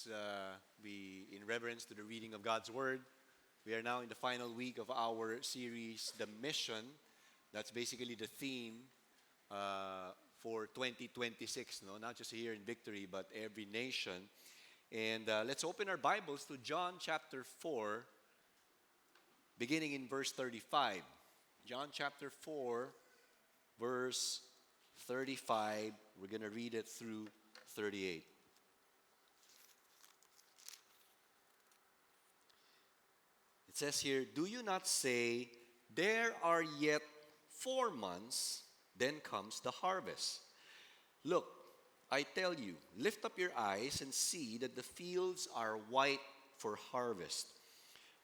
in reverence to the reading of God's Word, we are now in the final week of our series, The Mission. That's basically the theme for 2026, no? Not just here in Victory, but every nation. And let's open our Bibles to John chapter 4, beginning in verse 35. John chapter 4, verse 35. We're going to read it through 38. It says here, "Do you not say, 'There are yet 4 months, then comes the harvest'? Look, I tell you, lift up your eyes and see that the fields are white for harvest.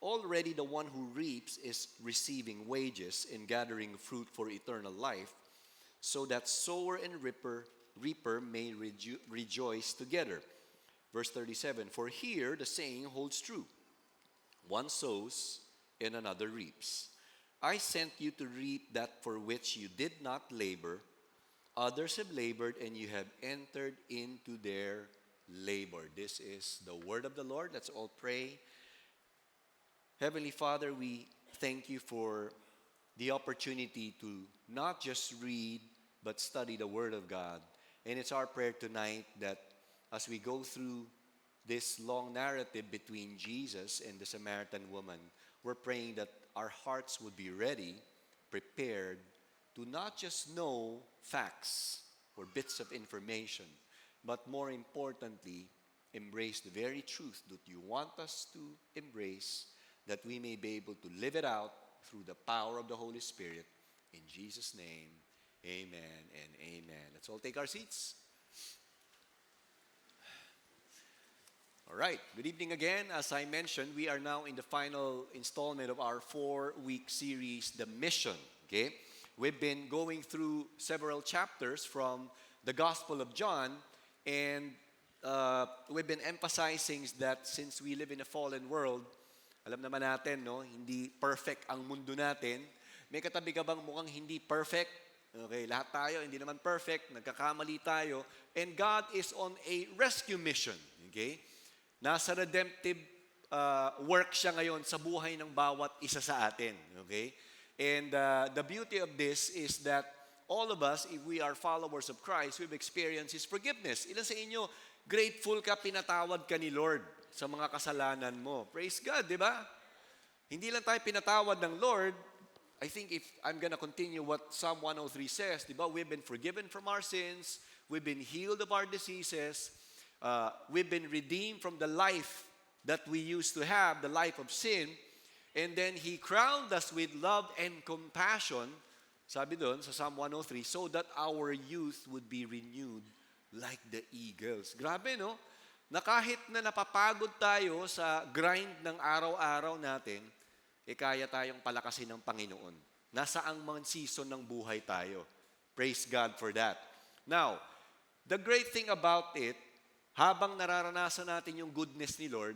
Already the one who reaps is receiving wages and gathering fruit for eternal life, so that sower and reaper may rejoice together." Verse 37, "For here the saying holds true, one sows and another reaps. I sent you to reap that for which you did not labor. Others have labored, and you have entered into their labor." This is the word of the Lord. Let's all pray. Heavenly Father, we thank you for the opportunity to not just read, but study the Word of God. And it's our prayer tonight that as we go through this long narrative between Jesus and the Samaritan woman, we're praying that our hearts would be ready, prepared to not just know facts or bits of information, but more importantly, embrace the very truth that you want us to embrace, that we may be able to live it out through the power of the Holy Spirit. In Jesus' name, amen and amen. Let's all take our seats. All right, good evening again. As I mentioned, we are now in the final installment of our 4-week series, The Mission. Okay, we've been going through several chapters from the Gospel of John, and we've been emphasizing that since we live in a fallen world, alam naman natin, no, hindi perfect ang mundo natin. May katabi ka bang mukhang hindi perfect? Okay, lahat tayo, hindi naman perfect, nagkakamali tayo, and God is on a rescue mission. Okay? Nasa redemptive work siya ngayon sa buhay ng bawat isa sa atin. Okay? And the beauty of this is that all of us, if we are followers of Christ, we've experienced His forgiveness. Ilan sa inyo, grateful ka, pinatawad ka ni Lord sa mga kasalanan mo? Praise God, di ba? Hindi lang tayo pinatawad ng Lord. I think if I'm gonna continue what Psalm 103 says, di ba? We've been forgiven from our sins. We've been healed of our diseases. We've been redeemed from the life that we used to have, the life of sin. And then He crowned us with love and compassion, sabi doon sa Psalm 103, so that our youth would be renewed like the eagles. Grabe, no? Na kahit na napapagod tayo sa grind ng araw-araw natin, kaya tayong palakasin ng Panginoon. Nasaang mga season ng buhay tayo. Praise God for that. Now, the great thing about it, habang nararanasan natin yung goodness ni Lord,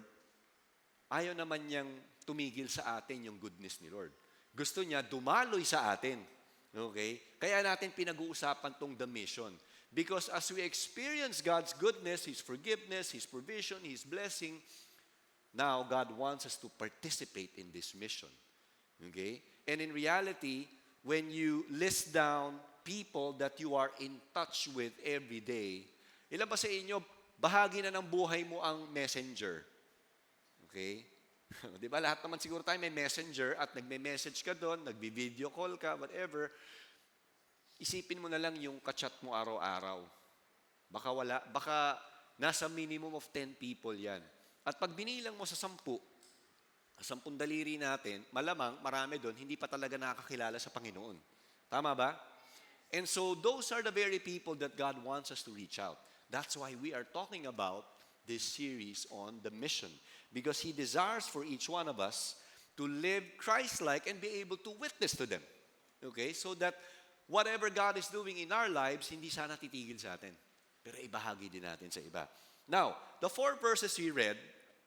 ayaw naman niyang tumigil sa atin yung goodness ni Lord. Gusto niya dumaloy sa atin. Okay? Kaya natin pinag-uusapan tong the mission. Because as we experience God's goodness, His forgiveness, His provision, His blessing, now God wants us to participate in this mission. Okay? And in reality, when you list down people that you are in touch with every day, ilan ba sa inyo, bahagi na ng buhay mo ang messenger? Okay? Di ba? Lahat naman siguro tayo may messenger at nagme-message ka doon, nagbi-video call ka, whatever. Isipin mo na lang yung kachat mo araw-araw. Baka nasa minimum of 10 people yan. At pag binilang mo sa 10 daliri natin, malamang marami doon, hindi pa talaga nakakilala sa Panginoon. Tama ba? And so those are the very people that God wants us to reach out. That's why we are talking about this series on the mission. Because He desires for each one of us to live Christ-like and be able to witness to them. Okay? So that whatever God is doing in our lives, hindi sana titigil sa atin. Pero ibahagi din natin sa iba. Now, the 4 verses we read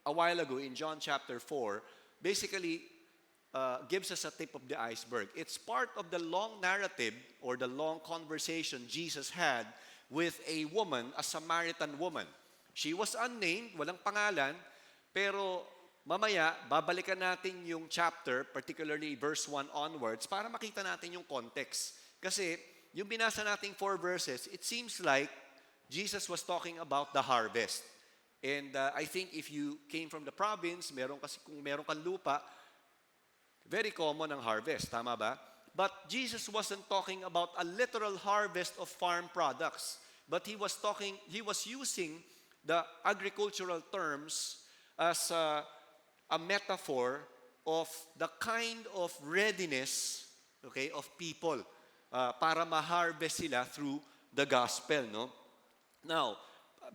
a while ago in John chapter 4 basically gives us a tip of the iceberg. It's part of the long narrative or the long conversation Jesus had with a woman, a Samaritan woman. She was unnamed, walang pangalan, pero mamaya, babalikan natin yung chapter, particularly verse 1 onwards, para makita natin yung context. Kasi, yung binasa nating 4 verses, it seems like Jesus was talking about the harvest. And I think if you came from the province, kung meron kang lupa, very common ang harvest, tama ba? But Jesus wasn't talking about a literal harvest of farm products. But he was using the agricultural terms as a metaphor of the kind of readiness, okay, of people para ma-harvest sila through the gospel, no? Now,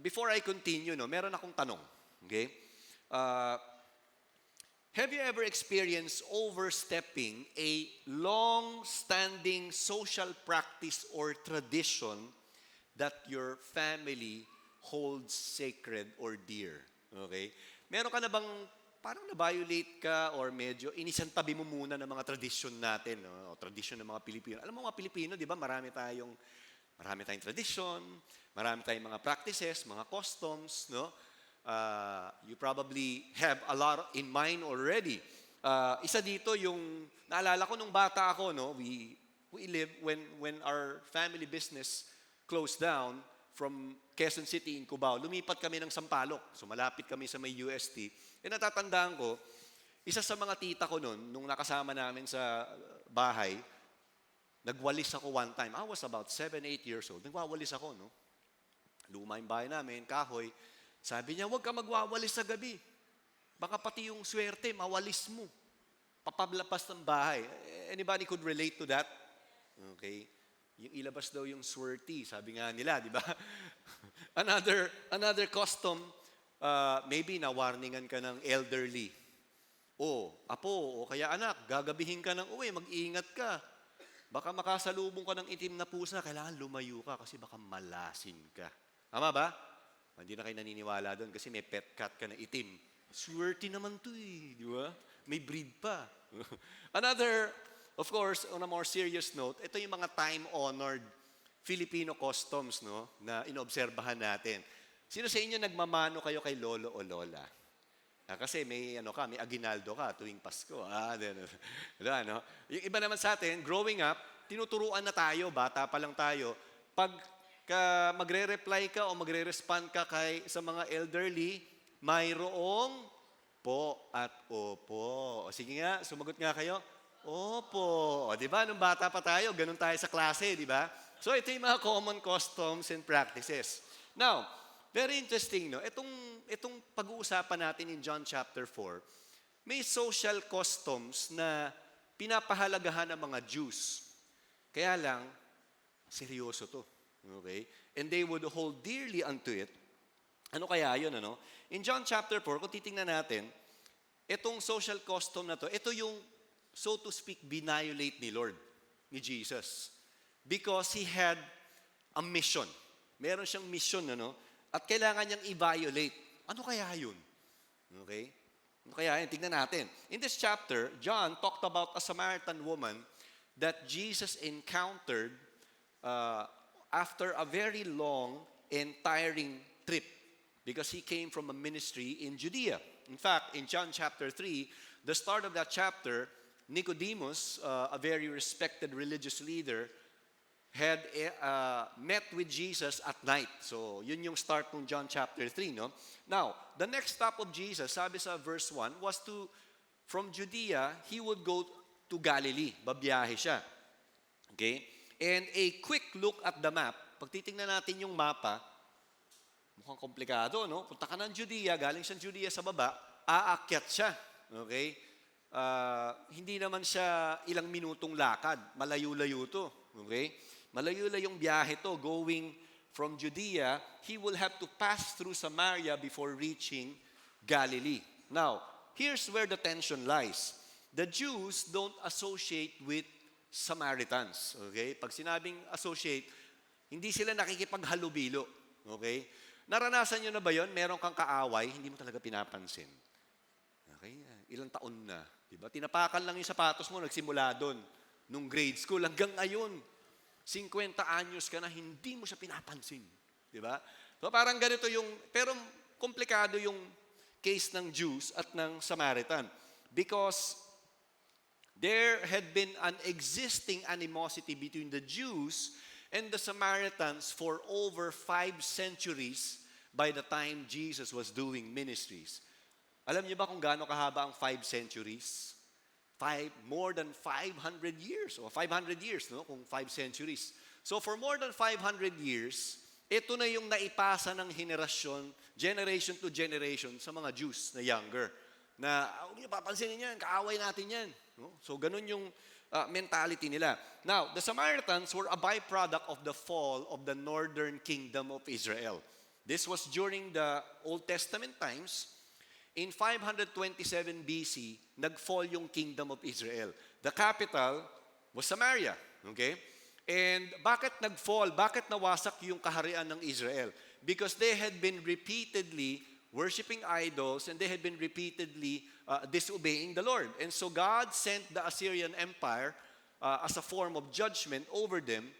before I continue, no, meron akong tanong, okay? Have you ever experienced overstepping a long-standing social practice or tradition that your family holds sacred or dear? Okay? Meron ka na bang parang na-violate ka or medyo inisantabi mo muna ng mga tradisyon natin, no? O tradisyon ng mga Pilipino. Alam mo mga Pilipino, di ba, marami tayong tradisyon, marami tayong mga practices, mga customs, no? You probably have a lot in mind already. Isa dito yung naalala ko nung bata ako, no? We live when our family business closed down from Quezon City in Cubao. Lumipat kami ng Sampaloc. So malapit kami sa may UST. E natatandaan ko, isa sa mga tita ko noon, nung nakasama namin sa bahay, nagwalis ako one time. I was about 7, 8 years old. Nagwawalis ako, no? Luma yung bahay namin, kahoy. Sabi niya, huwag ka magwawalis sa gabi. Baka pati yung swerte, mawalis mo. Papablapas ng bahay. Anybody could relate to that? Okay. Yung ilabas daw yung swerte, sabi nga nila, di ba? another custom, maybe na-warningan ka ng elderly. Apo, o kaya anak, gagabihin ka ng uwi, mag-iingat ka. Baka makasalubong ka ng itim na pusa, kailangan lumayo ka kasi baka malasin ka. Tama ba? Hindi na kayo naniniwala doon kasi may pet cat ka na itim. Swerte naman to di ba? May breed pa. Another, of course, on a more serious note, ito yung mga time-honored Filipino customs, no, na inobserbahan natin. Sino sa inyo nagmamano kayo kay lolo o lola? Kasi may may aginaldo ka tuwing Pasko. Diba, no? Yung iba naman sa atin, growing up, tinuturuan na tayo, bata pa lang tayo, pag magre-reply ka o magre-respond ka sa mga elderly, mayroong po at opo. O sige nga, sumagot nga kayo. Opo. O, di ba? Nung bata pa tayo, ganun tayo sa klase, di ba? So, ito yung mga common customs and practices. Now, very interesting, no? Itong pag-uusapan natin in John chapter 4, may social customs na pinapahalagahan ng mga Jews. Kaya lang, seryoso to. Okay? And they would hold dearly unto it. Ano kaya yun, ano? In John chapter 4, kung titingnan natin, itong social custom na to, ito yung, so to speak, binayolate ni Lord, ni Jesus. Because He had a mission. Meron siyang mission, ano? At kailangan niyang i-violate. Ano kaya yun? Okay? Ano kaya yun? Tignan natin. In this chapter, John talked about a Samaritan woman that Jesus encountered after a very long and tiring trip because He came from a ministry in Judea. In fact, in John chapter 3, the start of that chapter, Nicodemus, a very respected religious leader, had met with Jesus at night. So, yun yung start ng John chapter 3, no? Now, the next stop of Jesus, sabi sa verse 1, was from Judea, He would go to Galilee. Babiyahe siya. Okay? And a quick look at the map, pag titingnan natin yung mapa, mukhang komplikado, no? Punta ka ng Judea, galing siyang Judea sa baba, aakyat siya. Okay? Hindi naman siya ilang minutong lakad. Malayo-layo to. Okay? Malayo-layong biyahe to. Going from Judea, he will have to pass through Samaria before reaching Galilee. Now, here's where the tension lies. The Jews don't associate with Samaritans. Okay? Pag sinabing associate, hindi sila nakikipaghalubilo. Okay? Naranasan nyo na ba yon? Meron kang kaaway, hindi mo talaga pinapansin. Okay? Ilang taon na. Diba? Tinapakan lang yung sapatos mo, nagsimula doon. Nung grade school, hanggang ngayon, 50 anyos ka na, hindi mo siya pinapansin. Diba? So parang ganito yung, pero komplikado yung case ng Jews at ng Samaritan. Because there had been an existing animosity between the Jews and the Samaritans for over 5 centuries by the time Jesus was doing ministries. Alam niyo ba kung gaano kahaba ang 5 centuries? More than 500 years, o 500 years, no? Kung 5 centuries. So for more than 500 years, ito na yung naipasa ng generation to generation sa mga Jews na younger. Na, huwag niyo papansinin yan, kaaway natin yan. No? So ganun yung mentality nila. Now, the Samaritans were a byproduct of the fall of the northern kingdom of Israel. This was during the Old Testament times. In 527 BC, nag-fall yung kingdom of Israel. The capital was Samaria. Okay? And bakit nag-fall? Bakit nawasak yung kaharian ng Israel? Because they had been repeatedly worshiping idols and they had been repeatedly disobeying the Lord. And so God sent the Assyrian Empire as a form of judgment over them.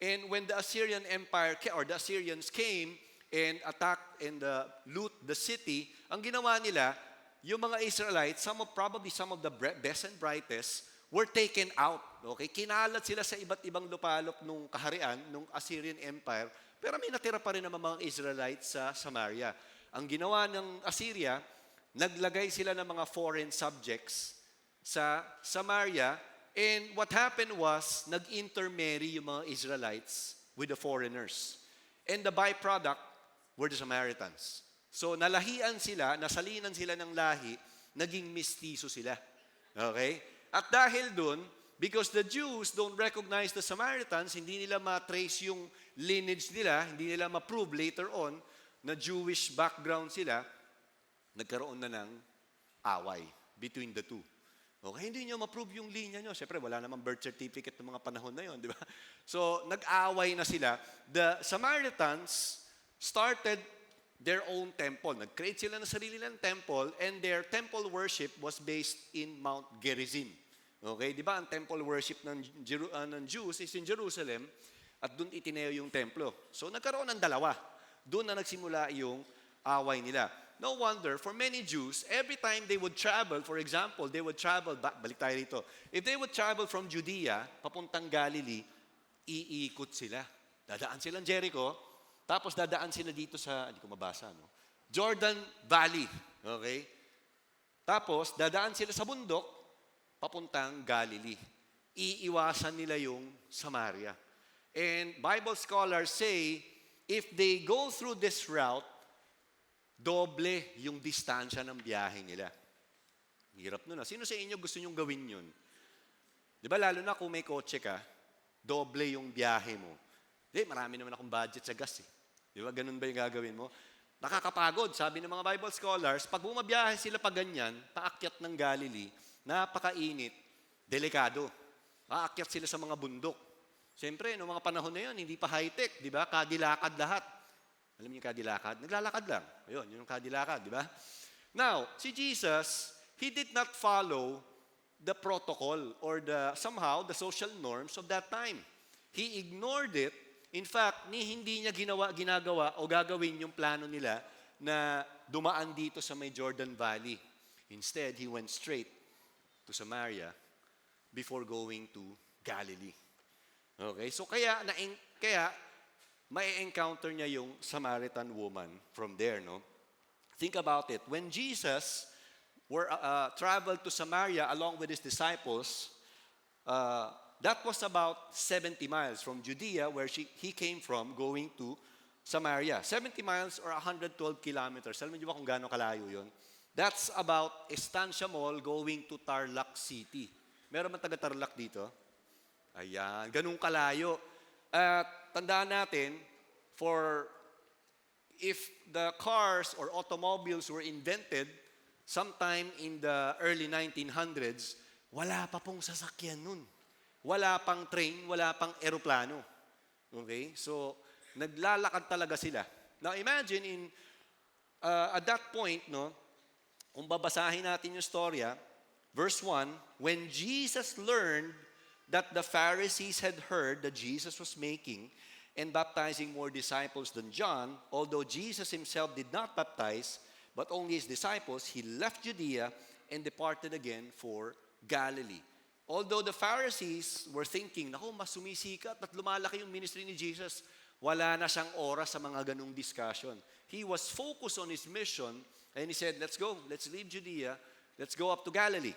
And when the Assyrian Empire, or the Assyrians came and attacked and loot the city, ang ginawa nila, yung mga Israelites, probably some of the best and brightest, were taken out. Okay? Kinalat sila sa iba't ibang lupalop nung kaharian, nung Assyrian Empire, pero may natira pa rin naman mga Israelites sa Samaria. Ang ginawa ng Assyria, naglagay sila ng mga foreign subjects sa Samaria, and what happened was, nag-intermarry yung mga Israelites with the foreigners. And the byproduct were the Samaritans. So nalahian sila, nasalinan sila ng lahi, naging mistiso sila. Okay? At dahil dun, because the Jews don't recognize the Samaritans, hindi nila ma-trace yung lineage nila, hindi nila ma-prove later on na Jewish background sila, nagkaroon na ng away between the two. Okay, hindi nyo ma-prove yung linya nyo. Siyempre, wala namang birth certificate ng mga panahon na yon, di ba? So, nag-away na sila. The Samaritans started their own temple. Nag-create sila ng sarili ng temple, and their temple worship was based in Mount Gerizim. Okay, di ba? Ang temple worship ng Jews is in Jerusalem, at doon itineo yung templo. So, nagkaroon ng dalawa. Doon na nagsimula yung away nila. No wonder, for many Jews, every time they would travel, for example, they would travel, balik tayo rito. If they would travel from Judea, papuntang Galilee, iikot sila. Dadaan silang Jericho, tapos dadaan sila dito sa, hindi ko mabasa, no? Jordan Valley. Okay? Tapos, dadaan sila sa bundok, papuntang Galilee. Iiwasan nila yung Samaria. And Bible scholars say, if they go through this route, doble yung distansya ng biyahe nila. Hirap nun. Sino sa inyo gusto nyong gawin yun? Di ba lalo na kung may kotse ka, doble yung biyahe mo. Di, marami naman akong budget sa gas eh. Di ba, ganun ba yung gagawin mo? Nakakapagod, sabi ng mga Bible scholars, pag bumabiyahe sila pa ganyan, paakyat ng Galilee, napakainit, delikado. Paakyat sila sa mga bundok. Siyempre, noong mga panahon na yun, hindi pa high-tech, di ba? Kadilakad lahat. Alam niyo yung kadilakad? Naglalakad lang. Ayun, yun yung kadilakad, di ba? Now, si Jesus, He did not follow the protocol or somehow the social norms of that time. He ignored it. In fact, hindi niya ginagawa o gagawin yung plano nila na dumaan dito sa may Jordan Valley. Instead, He went straight to Samaria before going to Galilee. Okay? So kaya may-encounter niya yung Samaritan woman from there, no? Think about it. When Jesus traveled to Samaria along with His disciples, that was about 70 miles from Judea, where he came from, going to Samaria. 70 miles or 112 kilometers. Alam niyo ba kung gaano kalayo yun? That's about Estancia Mall going to Tarlac City. Meron man taga-Tarlac dito? Ayan, ganun kalayo. Tandaan natin, if the cars or automobiles were invented sometime in the early 1900s, wala pa pong sasakyan nun. Wala pang train, wala pang eroplano. Okay? So, naglalakad talaga sila. Now, imagine at that point, no, kung babasahin natin yung storya, verse 1, when Jesus learned that the Pharisees had heard that Jesus was making and baptizing more disciples than John, although Jesus himself did not baptize, but only his disciples, he left Judea and departed again for Galilee. Although the Pharisees were thinking, naku, mas sumisikat at lumalaki yung ministry ni Jesus, wala na siyang oras sa mga ganung discussion. He was focused on his mission, and he said, let's go, let's leave Judea, let's go up to Galilee.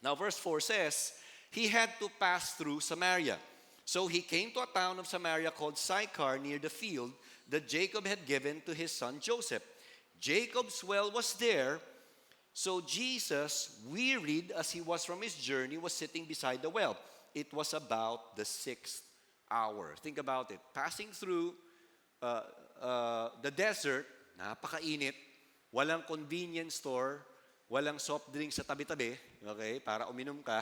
Now verse 4 says, he had to pass through Samaria. So he came to a town of Samaria called Sychar near the field that Jacob had given to his son Joseph. Jacob's well was there, so Jesus, wearied as he was from his journey, was sitting beside the well. It was about the 6th hour. Think about it. Passing through the desert, napakainit, walang convenience store, walang soft drink sa tabi-tabi, okay, para uminom ka.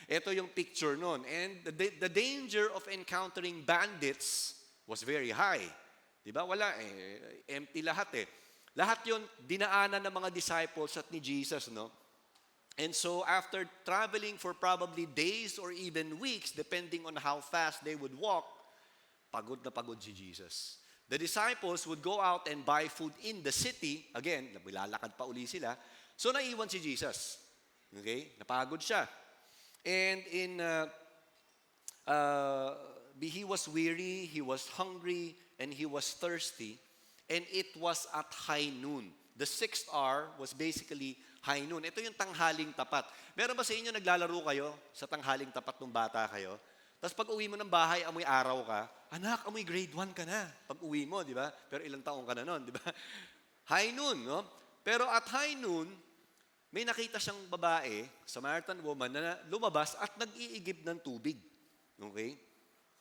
Ito yung picture nun. And the danger of encountering bandits was very high. Diba? Wala empty lahat eh. Lahat yun, dinaanan ng mga disciples at ni Jesus, no? And so after traveling for probably days or even weeks, depending on how fast they would walk, pagod na pagod si Jesus. The disciples would go out and buy food in the city. Again, lalakad pa uli sila. So naiwan si Jesus. Okay? Napagod siya. And he was weary, he was hungry, and he was thirsty. And it was at high noon. The 6th hour was basically high noon. Ito yung tanghaling tapat. Meron ba sa inyo naglalaro kayo sa tanghaling tapat nung bata kayo? Tapos pag uwi mo ng bahay, amoy araw ka. Anak, amoy grade 1 ka na. Pag uwi mo, di ba? Pero ilang taong ka na nun, di ba? High noon, no? Pero at high noon, may nakita siyang babae, Samaritan woman, na lumabas at nag-iigib ng tubig. Okay?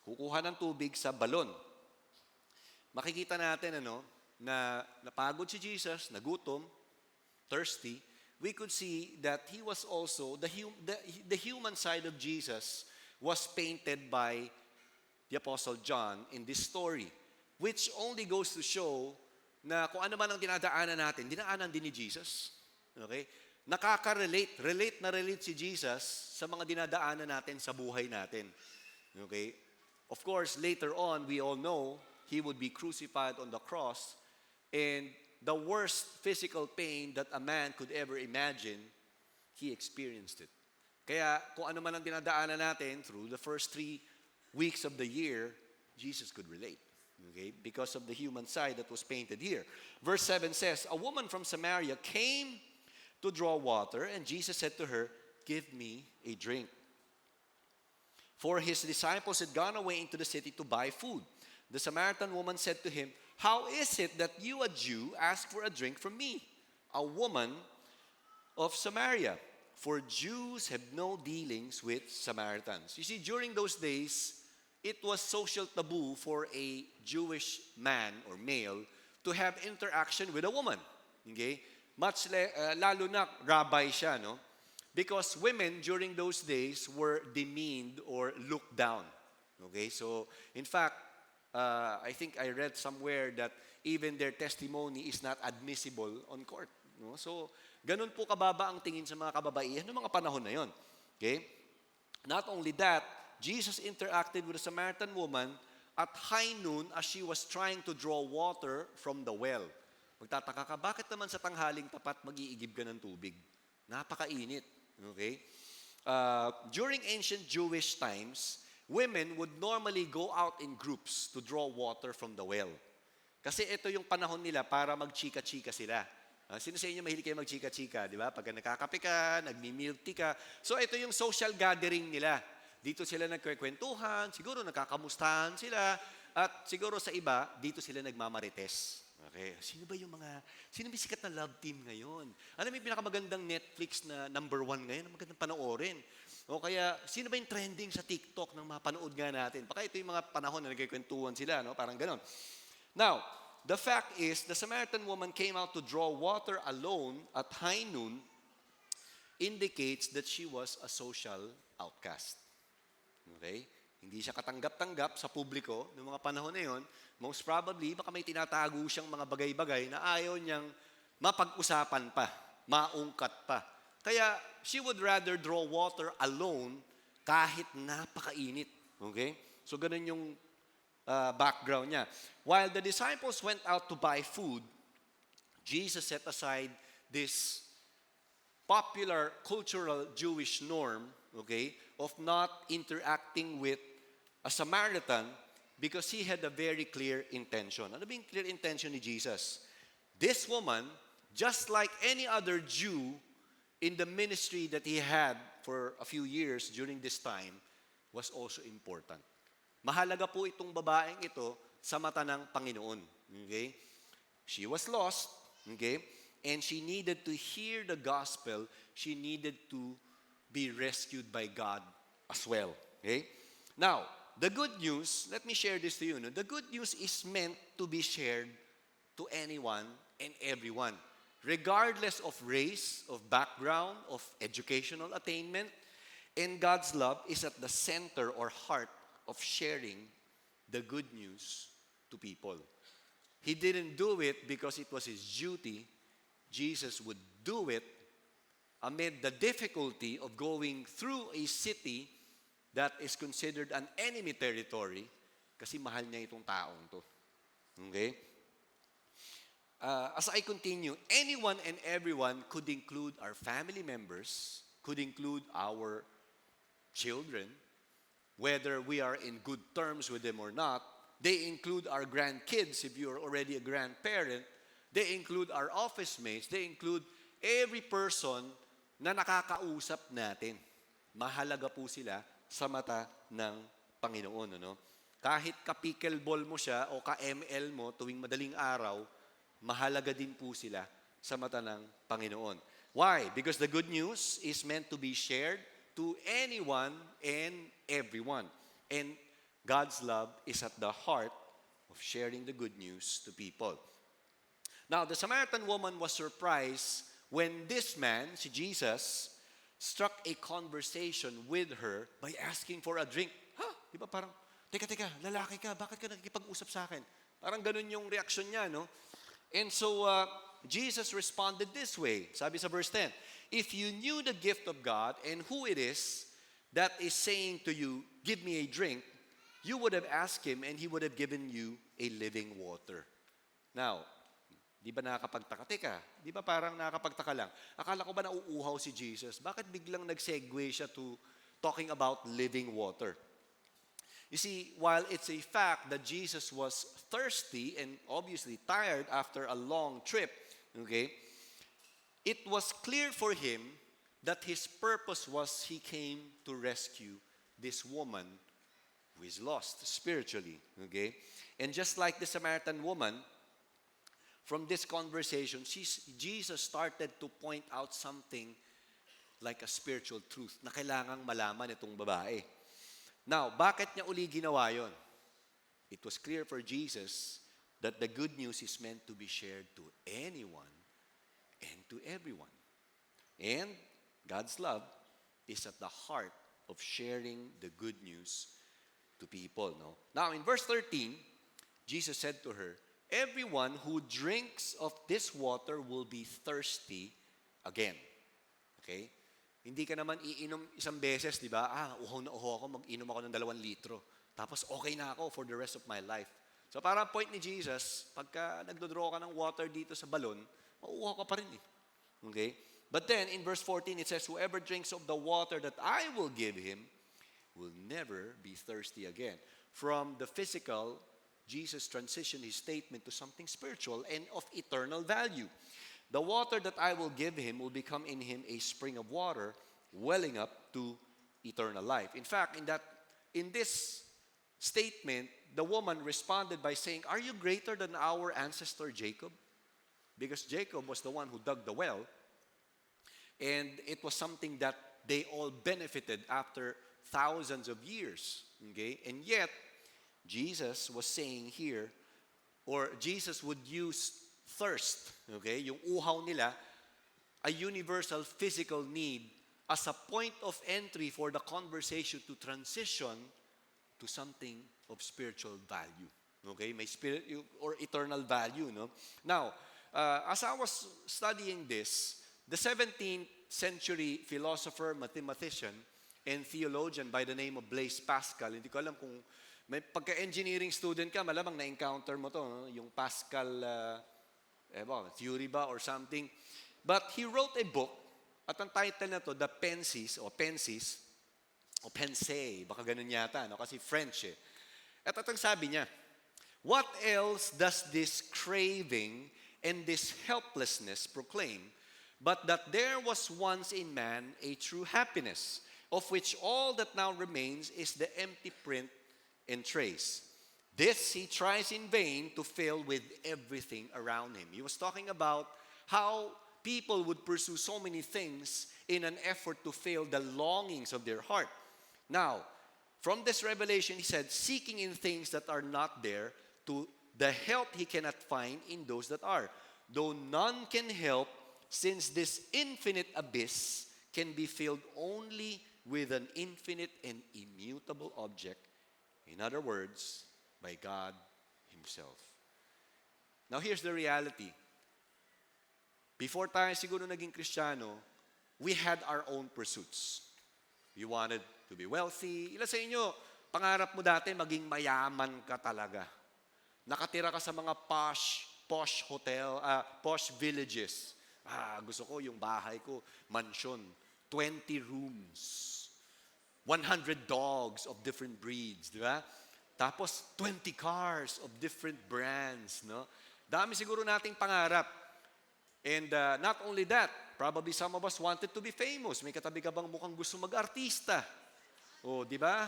Kukuha ng tubig sa balon. Makikita natin, na napagod si Jesus, nagutom, thirsty. We could see that he was also, the human side of Jesus was painted by the Apostle John in this story, which only goes to show na kung ano man ang dinadaanan natin, dinaanan din ni Jesus. Okay? Relate si Jesus sa mga dinadaanan natin sa buhay natin. Okay? Of course, later on, we all know he would be crucified on the cross, and the worst physical pain that a man could ever imagine, he experienced it. Kaya kung ano man ang dinadaanan natin through the first 3 weeks of the year, Jesus could relate. Okay? Because of the human side that was painted here. Verse 7 says, a woman from Samaria came to draw water, and Jesus said to her, give me a drink. For his disciples had gone away into the city to buy food. The Samaritan woman said to him, how is it that you, a Jew, ask for a drink from me, a woman of Samaria? For Jews have no dealings with Samaritans. You see, during those days, it was social taboo for a Jewish man or male to have interaction with a woman. Okay? Lalo na rabbi siya, no? Because women during those days were demeaned or looked down. Okay? So, in fact, I think I read somewhere that even their testimony is not admissible on court. No? So, ganun po kababa ang tingin sa mga kababaihan noong mga panahon na yon. Okay? Not only that, Jesus interacted with a Samaritan woman at high noon as she was trying to draw water from the well. Magtataka ka, bakit naman sa tanghaling tapat mag-iigib ka ng tubig? Napakainit. Okay? During ancient Jewish times, women would normally go out in groups to draw water from the well. Kasi ito yung panahon nila para magchika-chika sila. Sino sa inyo mahilig kayo magchika-chika, di ba? Pagka nakakape ka, nagmi-milk tea ka. So ito yung social gathering nila. Dito sila nagkwekwentuhan, siguro nagkakamustahan sila, at siguro sa iba, dito sila nagmamarites. Okay, sino ba may sikat na love team ngayon? Ano may pinakamagandang Netflix na number 1 ngayon? Magandang panoorin. O kaya, sino ba yung trending sa TikTok ng mapanood nga natin? Baka ito yung mga panahon na nagkikwentuhan sila, no? Parang ganon. Now, the fact is, the Samaritan woman came out to draw water alone at high noon, indicates that she was a social outcast. Okay? Hindi siya katanggap-tanggap sa publiko noong mga panahon na yon. Most probably, baka may tinatago siyang mga bagay-bagay na ayaw niyang mapag-usapan pa, maungkat pa. Kaya, she would rather draw water alone kahit napakainit. Okay? So, ganun yung background niya. While the disciples went out to buy food, Jesus set aside this popular cultural Jewish norm, okay, of not interacting with a Samaritan because he had a very clear intention. Ano ba yung clear intention ni Jesus? This woman, just like any other Jew in the ministry that he had for a few years during this time, was also important. Mahalaga po itong babaeng ito sa mata ng Panginoon. Okay? She was lost, okay? And she needed to hear the gospel. She needed to be rescued by God as well. Okay? Now, the good news, let me share this to you. No? The good news is meant to be shared to anyone and everyone, regardless of race, of background, of educational attainment. And God's love is at the center or heart of sharing the good news to people. He didn't do it because it was his duty. Jesus would do it amid the difficulty of going through a city that is considered an enemy territory kasi mahal niya itong taong to. Okay? As I continue, anyone and everyone could include our family members, could include our children, whether we are in good terms with them or not. They include our grandkids if you are already a grandparent. They include our office mates. They include every person na nakakausap natin. Mahalaga po sila sa mata ng Panginoon. Ano? Kahit ka-pickleball mo siya o ka-ML mo tuwing madaling araw, mahalaga din po sila sa mata ng Panginoon. Why? Because the good news is meant to be shared to anyone and everyone. And God's love is at the heart of sharing the good news to people. Now, the Samaritan woman was surprised when this man, si Jesus, struck a conversation with her by asking for a drink. Di ba parang, teka, lalaki ka, bakit ka nakikipag-usap sa akin? Parang ganun yung reaksyon niya, no? And so, Jesus responded this way. Sabi sa verse 10, if you knew the gift of God and who it is that is saying to you, give me a drink, you would have asked him and he would have given you a living water. Now, di ba nakakapagtaka? Teka, di ba parang nakakapagtaka lang? Akala ko ba nauuhaw si Jesus? Bakit biglang nag-segue siya to talking about living water? You see, while it's a fact that Jesus was thirsty and obviously tired after a long trip, okay, it was clear for him that his purpose was he came to rescue this woman who is lost spiritually, okay? And just like the Samaritan woman, from this conversation, Jesus started to point out something like a spiritual truth na kailangang malaman itong babae. Now, bakit niya uli ginawa yon? It was clear for Jesus that the good news is meant to be shared to anyone and to everyone. And God's love is at the heart of sharing the good news to people. No? Now, in verse 13, Jesus said to her, everyone who drinks of this water will be thirsty again. Okay? Hindi ka naman iinom isang beses, di ba? Uhaw na uhaw ako, mag-inom ako ng 2 litro. Tapos okay na ako for the rest of my life. So parang point ni Jesus, pagka nagdodraw ka ng water dito sa balon, mauuhaw ka pa rin eh. Okay? But then in verse 14 it says, whoever drinks of the water that I will give him will never be thirsty again. From the physical, Jesus transitioned his statement to something spiritual and of eternal value. The water that I will give him will become in him a spring of water welling up to eternal life. In fact, in this statement, the woman responded by saying, are you greater than our ancestor Jacob? Because Jacob was the one who dug the well, and it was something that they all benefited after thousands of years. Okay? And yet, Jesus was saying here, or Jesus would use thirst, okay, yung uhaw nila, a universal physical need as a point of entry for the conversation to transition to something of spiritual value. Okay, may spirit or eternal value, no? Now, as I was studying this, the 17th century philosopher, mathematician, and theologian by the name of Blaise Pascal, hindi ko alam kung May pagka-engineering student ka, malamang na-encounter mo to, no? Yung Pascal theory ba or something. But he wrote a book, at ang title na to, The Pensies, o Pensies, o Pensée, baka ganun yata, no? Kasi French eh. At ang sabi niya, what else does this craving and this helplessness proclaim, but that there was once in man a true happiness, of which all that now remains is the empty print and trace. This he tries in vain to fill with everything around him. He was talking about how people would pursue so many things in an effort to fill the longings of their heart. Now, from this revelation, he said, seeking in things that are not there to the help he cannot find in those that are. Though none can help, since this infinite abyss can be filled only with an infinite and immutable object. In other words, by God Himself. Now here's the reality. Before tayo siguro naging Kristiyano, we had our own pursuits. We wanted to be wealthy. Ilan sa inyo, pangarap mo dati maging mayaman ka talaga. Nakatira ka sa mga posh hotel, posh villages. Gusto ko yung bahay ko, mansion, 20 rooms. 100 dogs of different breeds, di ba? Tapos 20 cars of different brands, no? Dami siguro nating pangarap. And not only that, probably some of us wanted to be famous. May katabi ka bang mukhang gusto mag-artista? O, di ba?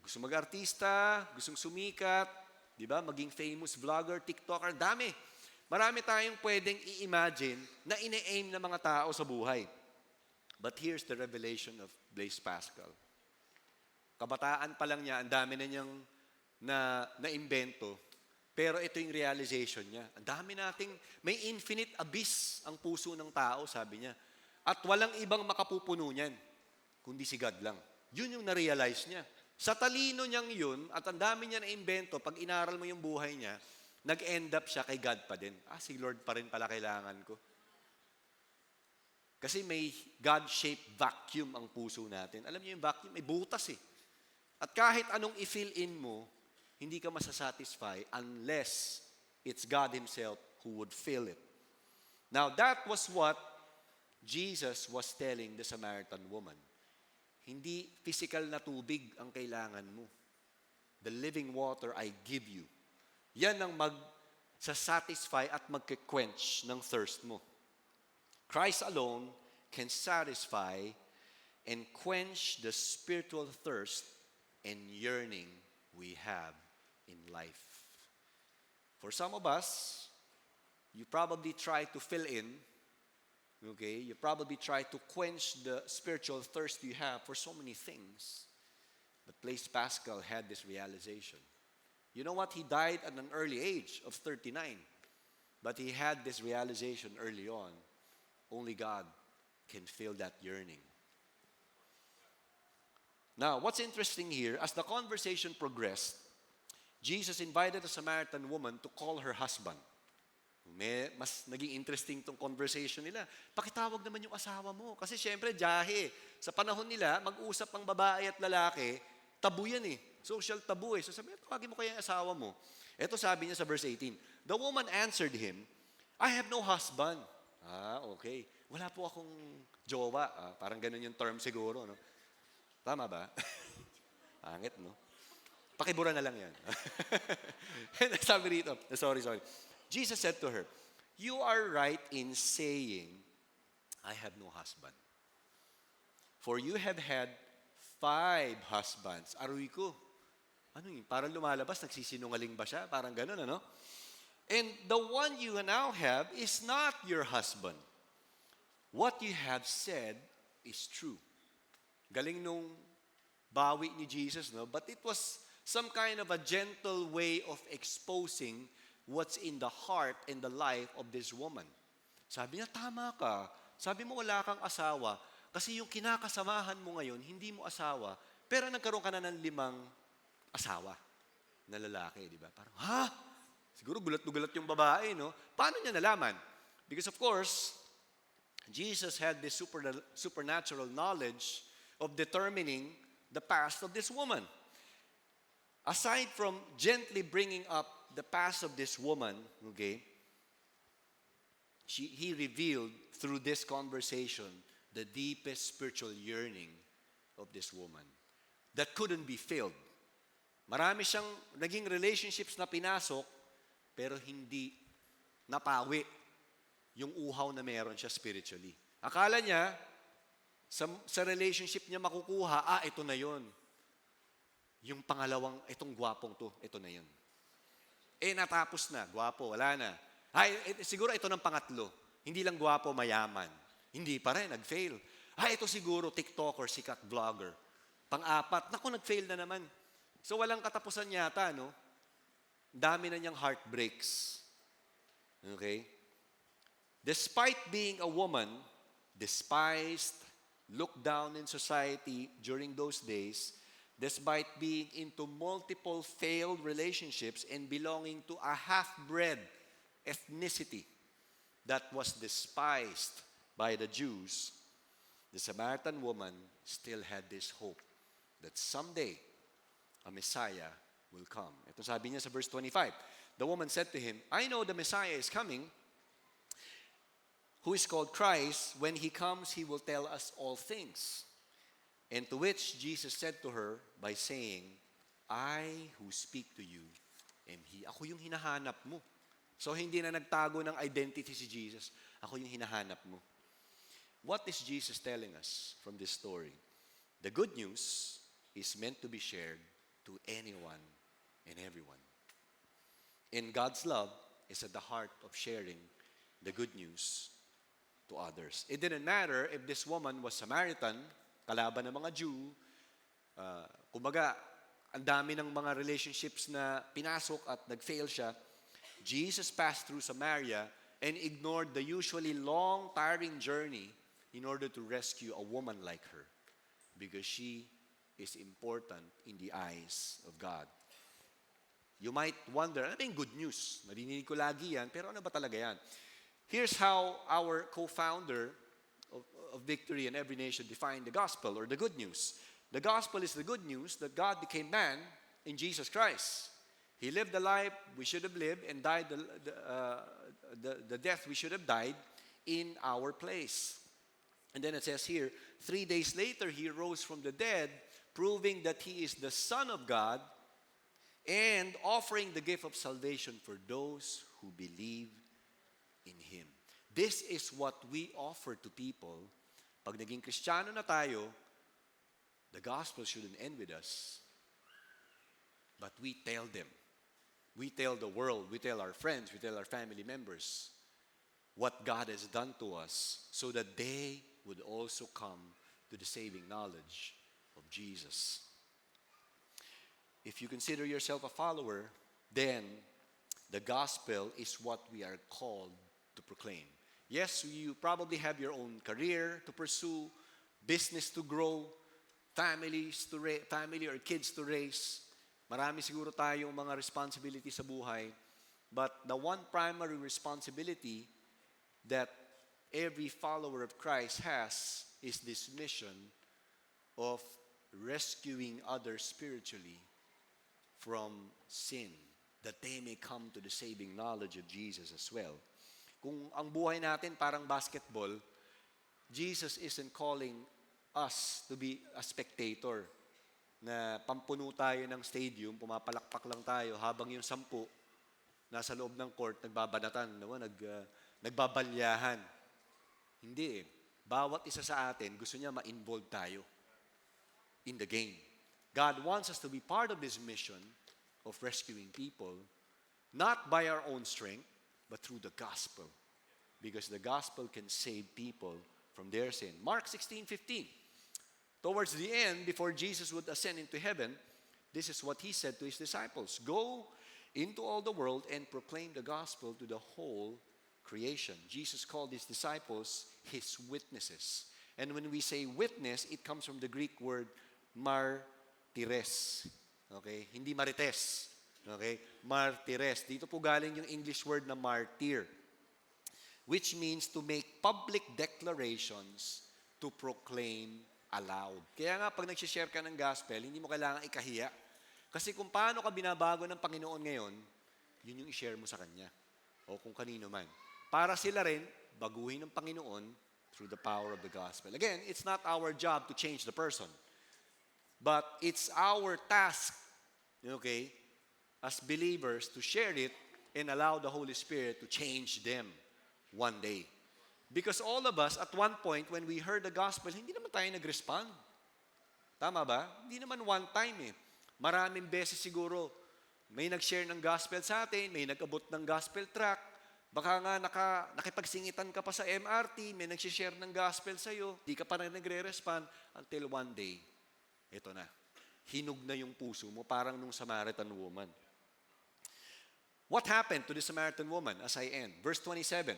Gusto mag-artista, gustong sumikat, di ba? Maging famous vlogger, TikToker, dami. Marami tayong pwedeng i-imagine na ine-aim ng mga tao sa buhay. But here's the revelation of Blaise Pascal. Kabataan pa lang niya, ang dami na niyang na-imbento. Pero ito yung realization niya. Ang dami nating, may infinite abyss ang puso ng tao, sabi niya. At walang ibang makapupuno niyan, kundi si God lang. Yun yung na-realize niya. Sa talino niyang yun, at ang dami niya na-imbento, pag inaral mo yung buhay niya, nag-end up siya kay God pa din. Si Lord pa rin pala kailangan ko. Kasi may God-shaped vacuum ang puso natin. Alam niyo yung vacuum, may butas eh. At kahit anong i-fill in mo, hindi ka masasatisfy unless it's God Himself who would fill it. Now, that was what Jesus was telling the Samaritan woman. Hindi physical na tubig ang kailangan mo. The living water I give you. Yan ang mag-satisfy at magke-quench ng thirst mo. Christ alone can satisfy and quench the spiritual thirst and yearning we have in life. For some of us, you probably try to fill in, okay? You probably try to quench the spiritual thirst you have for so many things. But Blaise Pascal had this realization. You know what? He died at an early age of 39. But he had this realization early on. Only God can fill that yearning. Now, what's interesting here, as the conversation progressed, Jesus invited a Samaritan woman to call her husband. Mas naging interesting tong conversation nila. Pakitawag naman yung asawa mo. Kasi syempre, jahe. Sa panahon nila, mag-usap ang babae at lalaki, tabu yan eh. Social tabu eh. So sabi, tawagin mo kaya yung asawa mo. Ito sabi niya sa verse 18. The woman answered him, I have no husband. Okay. Wala po akong jowa. Parang ganun yung term siguro, no? Tama ba? Pangit, no? Pakibura na lang yan. Sabi rito, sorry. Jesus said to her, you are right in saying, I have no husband. For you have had 5 husbands. Aroy ko. Ano yun? Parang lumalabas, nagsisinungaling ba siya? Parang ganun, ano? And the one you now have is not your husband. What you have said is true. Galing nung bawi ni Jesus, no? But it was some kind of a gentle way of exposing what's in the heart and the life of this woman. Sabi niya, tama ka. Sabi mo wala kang asawa. Kasi yung kinakasamahan mo ngayon, hindi mo asawa. Pero nagkaroon ka na ng 5 asawa na lalaki, di ba? Parang, siguro gulat yung babae, no? Paano niya nalaman? Because of course, Jesus had this supernatural knowledge of determining the past of this woman. aside from gently bringing up the past of this woman, okay, he revealed through this conversation the deepest spiritual yearning of this woman that couldn't be filled. Marami siyang naging relationships na pinasok, pero hindi napawi yung uhaw na meron siya spiritually. Akala niya, sa relationship niya makukuha, ito na yon. Yung pangalawang, itong gwapong to, ito na yun. Natapos na, gwapo, wala na. Siguro ito ng pangatlo. Hindi lang gwapo, mayaman. Hindi pa rin, nag-fail. Ito siguro, TikToker, sikat vlogger. Pang-apat, naku, nag-fail na naman. So walang katapusan yata, no? Dami na niyang heartbreaks. Okay? Despite being a woman, despised, looked down in society during those days, despite being into multiple failed relationships and belonging to a half-bred ethnicity that was despised by the Jews, the Samaritan woman still had this hope that someday a Messiah will come. Ito sabi niya sa verse 25. The woman said to him, I know the Messiah is coming, who is called Christ. When he comes, he will tell us all things. And to which Jesus said to her by saying, I who speak to you am He. Ako yung hinahanap mo. So hindi na nagtago ng identity si Jesus. Ako yung hinahanap mo. What is Jesus telling us from this story? The good news is meant to be shared to anyone and everyone. And God's love is at the heart of sharing the good news to others. It didn't matter if this woman was Samaritan, kalaban ng mga Jew, kumbaga, ang dami ng mga relationships na pinasok at nag-fail siya. Jesus passed through Samaria and ignored the usually long, tiring journey in order to rescue a woman like her because she is important in the eyes of God. You might wonder, ano ba yung good news? Narinig ko lagi yan, pero ano ba talaga yan? Here's how our co-founder of Victory in Every Nation defined the gospel or the good news. The gospel is the good news that God became man in Jesus Christ. He lived the life we should have lived and died the death we should have died in our place. And then it says here, 3 days later, he rose from the dead, proving that he is the Son of God and offering the gift of salvation for those who believe in Him. This is what we offer to people. Pag naging Kristiyano na tayo, the gospel shouldn't end with us. But we tell them. We tell the world, we tell our friends, we tell our family members what God has done to us so that they would also come to the saving knowledge of Jesus. If you consider yourself a follower, then the gospel is what we are called to proclaim. Yes, you probably have your own career to pursue, business to grow, family or kids to raise. Marami siguro tayong mga responsibility sa buhay. But the one primary responsibility that every follower of Christ has is this mission of rescuing others spiritually from sin, that they may come to the saving knowledge of Jesus as well. Kung ang buhay natin parang basketball, Jesus isn't calling us to be a spectator na pampuno tayo ng stadium, pumapalakpak lang tayo habang yung 10 nasa loob ng court, nagbabanatan, nagbabalyahan. Hindi eh. Bawat isa sa atin, gusto niya ma-involve tayo in the game. God wants us to be part of this mission of rescuing people, not by our own strength, but through the gospel. Because the gospel can save people from their sin. Mark 16:15. Towards the end, before Jesus would ascend into heaven, this is what he said to his disciples. Go into all the world and proclaim the gospel to the whole creation. Jesus called his disciples his witnesses. And when we say witness, it comes from the Greek word martires. Okay? Hindi marites. Okay? Martires. Dito po galing yung English word na martyr, which means to make public declarations, to proclaim aloud. Kaya nga, pag nagsishare ka ng gospel, hindi mo kailangan ikahiya. Kasi kung paano ka binabago ng Panginoon ngayon, yun yung i-share mo sa Kanya. O kung kanino man. Para sila rin, baguhin ng Panginoon through the power of the gospel. Again, it's not our job to change the person. But it's our task, okay, as believers to share it and allow the Holy Spirit to change them one day. Because all of us, at one point, when we heard the gospel, hindi naman tayo nag-respond. Tama ba? Hindi naman one time eh. Maraming beses siguro, may nag-share ng gospel sa atin, may nag-abot ng gospel track, baka nga nakipagsingitan ka pa sa MRT, may nag-share ng gospel sa'yo, di ka pa rin nagre-respond until one day, ito na, hinug na yung puso mo, parang nung Samaritan woman. What happened to the Samaritan woman as I end? Verse 27,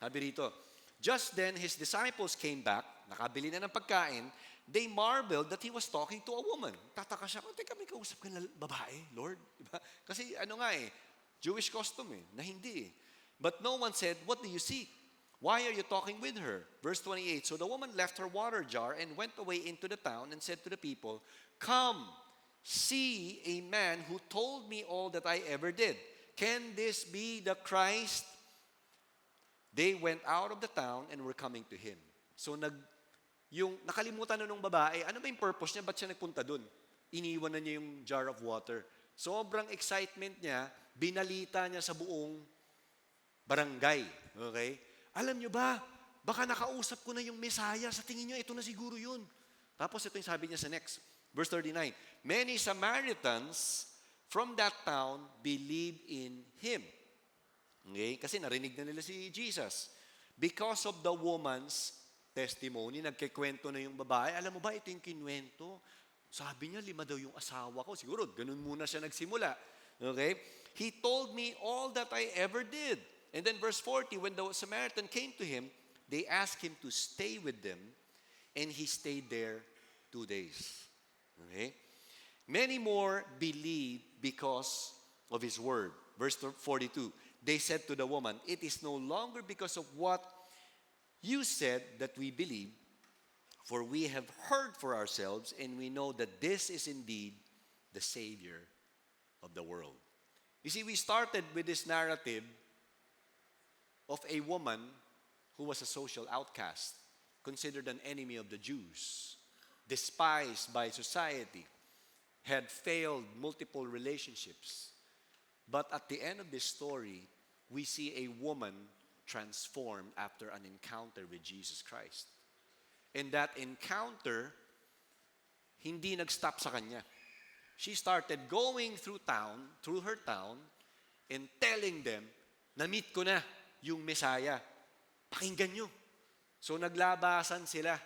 sabi rito, just then his disciples came back, nakabili na ng pagkain, they marveled that he was talking to a woman. Tataka siya, teka, may kausap ka na babae, Lord? Diba? Kasi ano nga eh, Jewish custom eh, na hindi eh. But no one said, what do you seek? Why are you talking with her? Verse 28, so the woman left her water jar and went away into the town and said to the people, come, see a man who told me all that I ever did. Can this be the Christ? They went out of the town and were coming to him. So yung nakalimutan na nung babae, ano ba yung purpose niya? Ba't siya nagpunta dun? Iniwan na niya yung jar of water. Sobrang excitement niya, binalita niya sa buong barangay. Okay? Alam niyo ba, baka nakausap ko na yung Messiah. Sa tingin niyo, ito na siguro yun. Tapos ito yung sabi niya sa next. Verse 39, many Samaritans from that town believed in him. Okay? Kasi narinig na nila si Jesus. Because of the woman's testimony, nagkikwento na yung babae. Alam mo ba, ito yung kinwento. Sabi niya, 5 daw yung asawa ko. Siguro, ganun muna siya nagsimula. Okay? He told me all that I ever did. And then verse 40, when the Samaritan came to him, they asked him to stay with them, and he stayed there 2 days. Okay? Many more believed because of his word. Verse 42, they said to the woman, it is no longer because of what you said that we believe, for we have heard for ourselves, and we know that this is indeed the Savior of the world. You see, we started with this narrative of a woman who was a social outcast, considered an enemy of the Jews, despised by society, had failed multiple relationships. But at the end of this story, we see a woman transformed after an encounter with Jesus Christ. And that encounter, hindi nag-stop sa kanya. She started going through her town, and telling them, na-meet ko na yung Messiah. Pakinggan nyo. So naglabasan sila.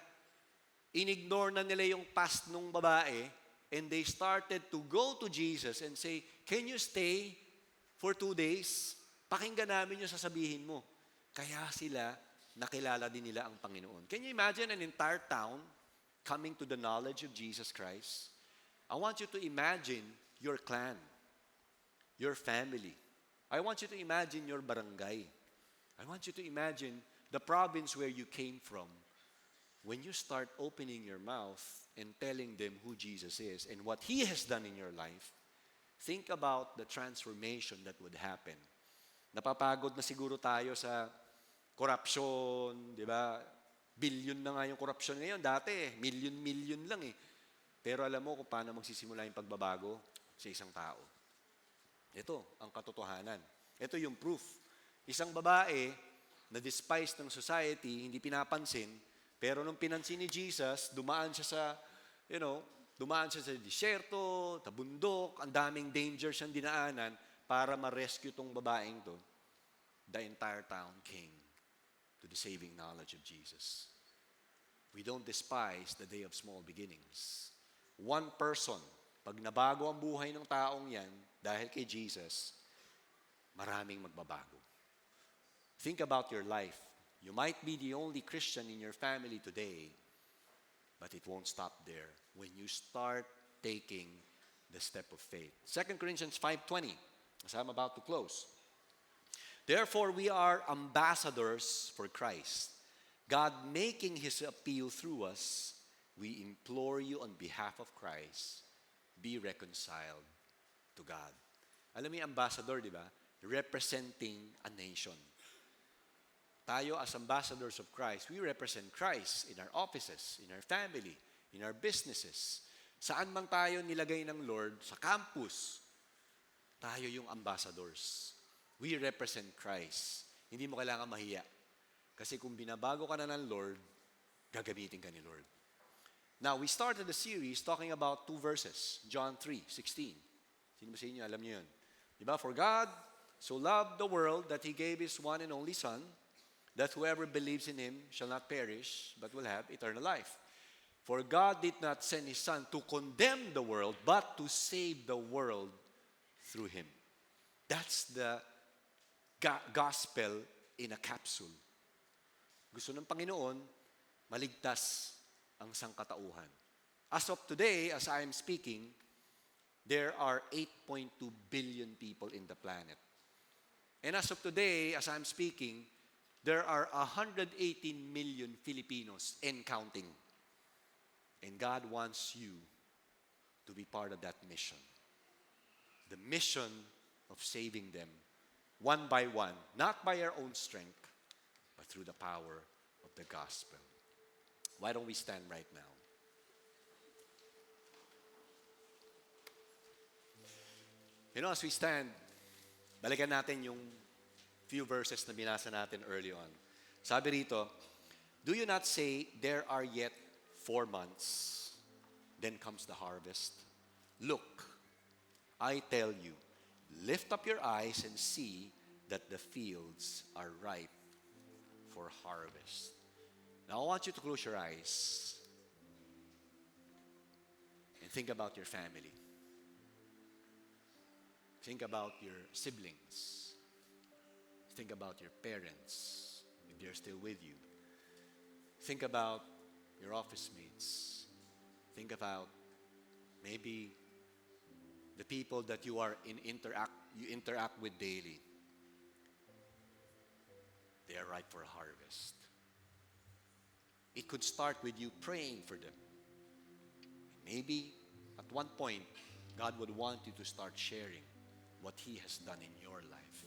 Inignore na nila yung past nung babae, and they started to go to Jesus and say, can you stay for 2 days? Pakinggan namin yung sasabihin mo. Kaya sila, nakilala din nila ang Panginoon. Can you imagine an entire town coming to the knowledge of Jesus Christ? I want you to imagine your clan, your family. I want you to imagine your barangay. I want you to imagine the province where you came from. When you start opening your mouth and telling them who Jesus is and what He has done in your life, think about the transformation that would happen. Napapagod na siguro tayo sa corruption, di ba? Billion na nga yung corruption ngayon. Dati, million lang eh. Pero alam mo kung paano magsisimula yung pagbabago sa isang tao. Ito ang katotohanan. Ito yung proof. Isang babae na despised ng society, hindi pinapansin, pero nung pinansin ni Jesus, dumaan siya sa disyerto, sa bundok, ang daming danger siyang dinaanan para ma-rescue tong babaeng to. The entire town came to the saving knowledge of Jesus. We don't despise the day of small beginnings. One person, pag nabago ang buhay ng taong yan, dahil kay Jesus, maraming magbabago. Think about your life. You might be the only Christian in your family today, but it won't stop there when you start taking the step of faith. 2 Corinthians 5:20, as I'm about to close. Therefore, we are ambassadors for Christ. God making His appeal through us, we implore you on behalf of Christ, be reconciled to God. Alam mo yung ambassador, di ba? Representing a nation. Tayo as ambassadors of Christ, we represent Christ in our offices, in our family, in our businesses. Saan man tayo nilagay ng Lord, sa campus, tayo yung ambassadors. We represent Christ. Hindi mo kailangan mahiya. Kasi kung binabago ka na ng Lord, gagamitin ka ni Lord. Now, we started the series talking about 2 verses. John 3:16. Sino ba sa inyo? Alam niyo yun. Diba? For God so loved the world that He gave His one and only Son, that whoever believes in Him shall not perish, but will have eternal life. For God did not send His Son to condemn the world, but to save the world through Him. That's the gospel in a capsule. Gusto ng Panginoon, maligtas ang sangkatauhan. As of today, as I am speaking, there are 8.2 billion people in the planet. And as of today, as I'm speaking, there are 118 million Filipinos and counting. And God wants you to be part of that mission. The mission of saving them one by one, not by our own strength, but through the power of the gospel. Why don't we stand right now? You know, as we stand, balikan natin yung few verses na binasa natin early on. Sabi rito, do you not say, there are yet 4 months, then comes the harvest? Look, I tell you, lift up your eyes and see that the fields are ripe for harvest. Now, I want you to close your eyes and think about your family. Think about your siblings. Think about your parents, if they're still with you. Think about your office mates. Think about maybe the people that you interact with daily. They are ripe for a harvest. It could start with you praying for them. Maybe at one point, God would want you to start sharing what He has done in your life.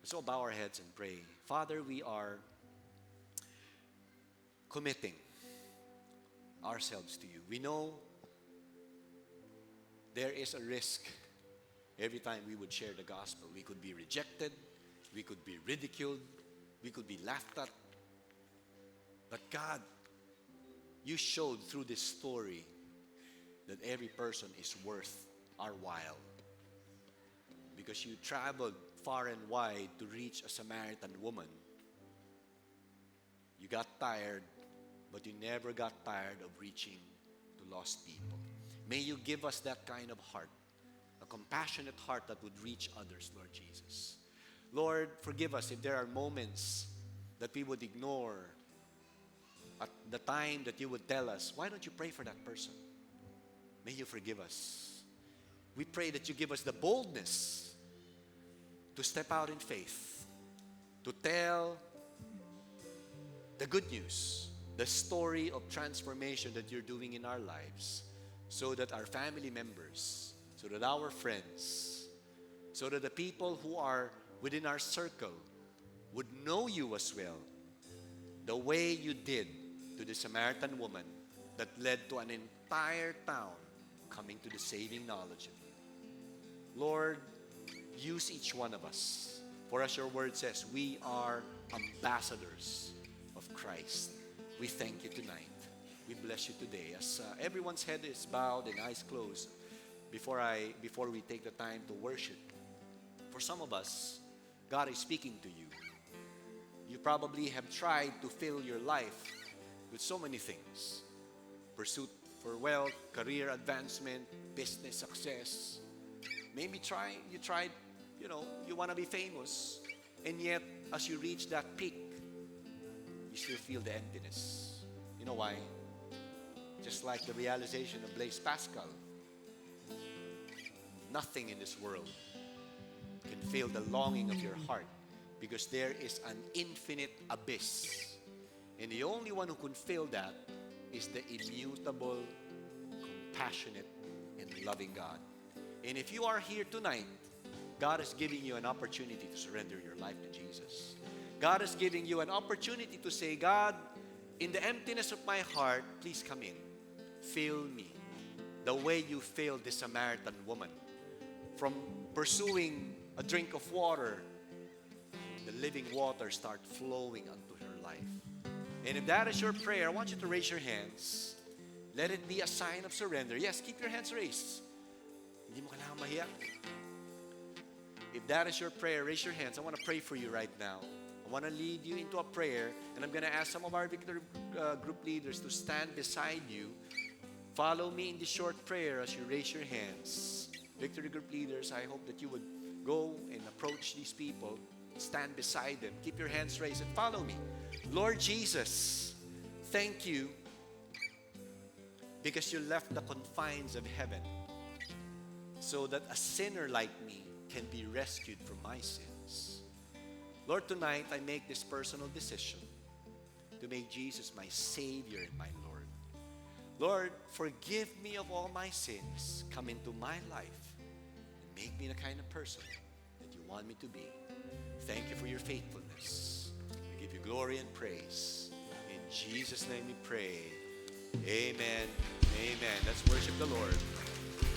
So bow our heads and pray. Father, we are committing ourselves to You. We know there is a risk every time we would share the gospel. We could be rejected, we could be ridiculed, we could be laughed at. But God, You showed through this story that every person is worth our while. Because You traveled far and wide to reach a Samaritan woman. You got tired, but You never got tired of reaching to lost people. May You give us that kind of heart, a compassionate heart that would reach others, Lord Jesus. Lord, forgive us if there are moments that we would ignore at the time that You would tell us, why don't you pray for that person? May You forgive us. We pray that You give us the boldness to step out in faith, to tell the good news, the story of transformation that You're doing in our lives, so that our family members, so that our friends, so that the people who are within our circle would know You as well, the way You did to the Samaritan woman that led to an entire town coming to the saving knowledge of You. Lord, use each one of us. For as Your word says, we are ambassadors of Christ. We thank You tonight. We bless You today. As everyone's head is bowed and eyes closed, before we take the time to worship, for some of us, God is speaking to you. You probably have tried to fill your life with so many things. Pursuit for wealth, career advancement, business success. Maybe you tried, you want to be famous. And yet, as you reach that peak, you still feel the emptiness. You know why? Just like the realization of Blaise Pascal, nothing in this world can fill the longing of your heart, because there is an infinite abyss. And the only one who can fill that is the immutable, compassionate, and loving God. And if you are here tonight, God is giving you an opportunity to surrender your life to Jesus. God is giving you an opportunity to say, God, in the emptiness of my heart, please come in. Fill me. The way you failed the Samaritan woman. From pursuing a drink of water, the living water start flowing unto her life. And if that is your prayer, I want you to raise your hands. Let it be a sign of surrender. Yes, keep your hands raised. Hindi mo kailangan mahiya. If that is your prayer, raise your hands. I want to pray for you right now. I want to lead you into a prayer, and I'm going to ask some of our Victory Group leaders to stand beside you. Follow me in this short prayer as you raise your hands. Victory Group leaders, I hope that you would go and approach these people, stand beside them, keep your hands raised, and follow me. Lord Jesus, thank you because you left the confines of heaven so that a sinner like me can be rescued from my sins. Lord, tonight I make this personal decision to make Jesus my Savior and my Lord. Lord, forgive me of all my sins. Come into my life and make me the kind of person that you want me to be. Thank you for your faithfulness. I give you glory and praise. In Jesus' name we pray. Amen. Amen. Let's worship the Lord.